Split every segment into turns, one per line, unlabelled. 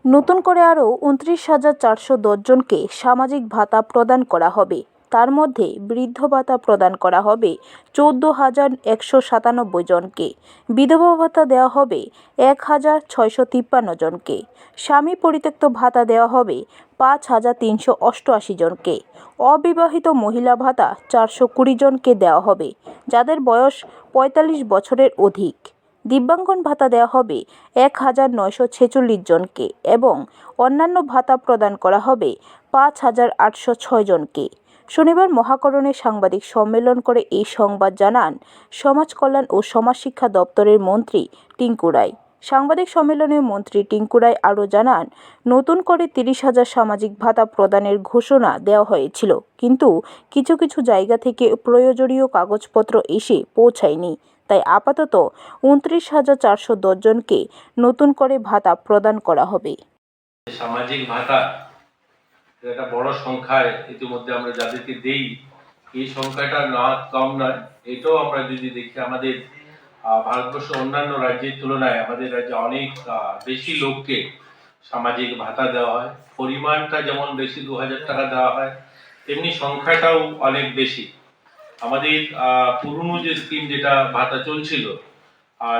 নতুন করে আরও ২৯,৪১০ জনকে সামাজিক ভাতা প্রদান করা হবে। তার মধ্যে বৃদ্ধ ভাতা প্রদান করা হবে ১৪,১৯৭ জনকে, বিধবা ভাতা দেওয়া হবে ১,৬৫৩ জনকে, স্বামী পরিত্যক্ত ভাতা দেওয়া হবে ৫,৩৮৮ জনকে, অবিবাহিত মহিলা ভাতা ৪২০ জনকে দেওয়া হবে যাদের বয়স ৪৫ বছরের অধিক। দিব্যাঙ্গন ভাতা দেওয়া হবে ১,৯৪৬ জনকে এবং অন্যান্য ভাতা প্রদান করা হবে ৫,৮০৬ জনকে। শনিবার মহাকরণে সাংবাদিক সম্মেলন করে এই সংবাদ জানান সমাজ কল্যাণ ও সমাজশিক্ষা দপ্তরের মন্ত্রী টিঙ্কু রায়। সাংবাদিক সম্মেলনে মন্ত্রী টিঙ্কু রায় আরও জানান, নতুন করে ৩০,০০০ সামাজিক ভাতা প্রদানের ঘোষণা দেওয়া হয়েছিল, কিন্তু কিছু কিছু জায়গা থেকে প্রয়োজনীয় কাগজপত্র এসে পৌঁছায়নি। তাই আপাতত ২৯,৪১০ জনকে নতুন করে ভাতা প্রদান করা হবে।
সামাজিক ভাতা একটা বড় সংখ্যায় ইতিমধ্যে আমরা যাদেরকে দেই, এই সংখ্যাটা না কম নয়। এটাও আমরা যদি দেখি আমাদের ভারতবর্ষের অন্যান্য রাজ্যের তুলনায় আমাদের রাজ্যে অনেক বেশি লোককে সামাজিক ভাতা দেওয়া হয়। পরিমাণটা যেমন বেশি ২,০০০ টাকা দেওয়া হয়, তেমনি সংখ্যাটাও অনেক বেশি। আমাদের পুরনো যে স্কিম যেটা ভাতা চলছিল,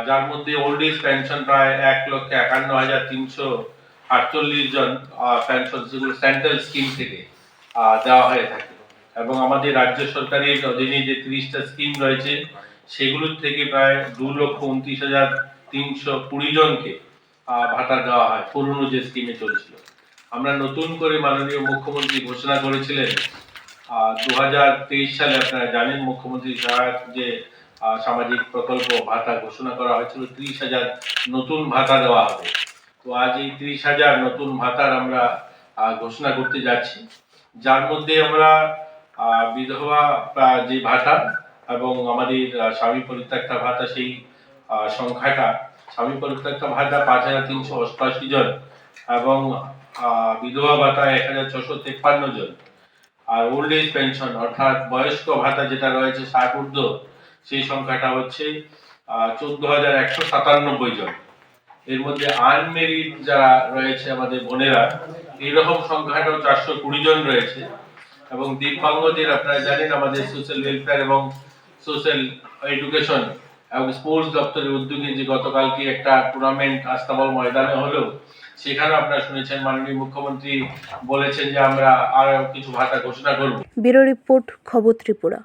যার মধ্যে ওল্ড এজ পেনশন প্রায় ১,৫১,৩৪৮ জন পেনশন, যেগুলো সেন্ট্রাল স্কিম থেকে দেওয়া হয়ে থাকে, এবং আমাদের রাজ্য সরকারের অধীনে যে ৩০টা স্কিম রয়েছে সেগুলোর থেকে প্রায় ২,২৯,৩২০ জনকে ভাতা দেওয়া হয় পুরনো যে স্কিমে চলছিল। আমরা নতুন করে মাননীয় মুখ্যমন্ত্রী ঘোষণা করেছিলেন ২০২৩ সালে, আপনারা জানেন, মুখ্যমন্ত্রী সহায়ক যে সামাজিক প্রকল্প ভাতা ঘোষণা করা হয়েছিল, ৩০,০০০ নতুন ভাতা দেওয়া হবে। তো আজ এই ৩০,০০০ নতুন ভাতার আমরা ঘোষণা করতে যাচ্ছি, যার মধ্যে আমরা বিধবা যে ভাতা এবং আমাদের স্বামী পরিত্যক্তা ভাতা, সেই সংখ্যাটা, স্বামী পরিত্যক্তা ভাতা ৫,৩৮৮ জন এবং বিধবা ভাতা ১,৬৫৩ জন, আর ওল্ড এজ পেনশন অর্থাৎ বয়স্ক ভাতা যেটা রয়েছে ৬০ ঊর্ধ্ব, সেই সংখ্যাটা হচ্ছে ১৪,১৯৭ জন। এর মধ্যে আনমেরিড যারা রয়েছে আমাদের বোনেরা, এইরকম সংখ্যাটাও ৪২০ জন রয়েছে। এবং দিব্যাঙ্গদের আপনারা জানেন আমাদের সোশ্যাল ওয়েলফেয়ার এবং সোশ্যাল এডুকেশন এবং স্পোর্টস দপ্তরের উদ্যোগে যে গতকালকে একটা টুর্নামেন্ট আস্তাবল ময়দানে হলো, সেখানে আপনারা শুনেছেন মাননীয় মুখ্যমন্ত্রী বলেছেন যে আমরা আরো কিছু ভাতা ঘোষণা করব।
ব্যুরো রিপোর্ট, খবর ত্রিপুরা।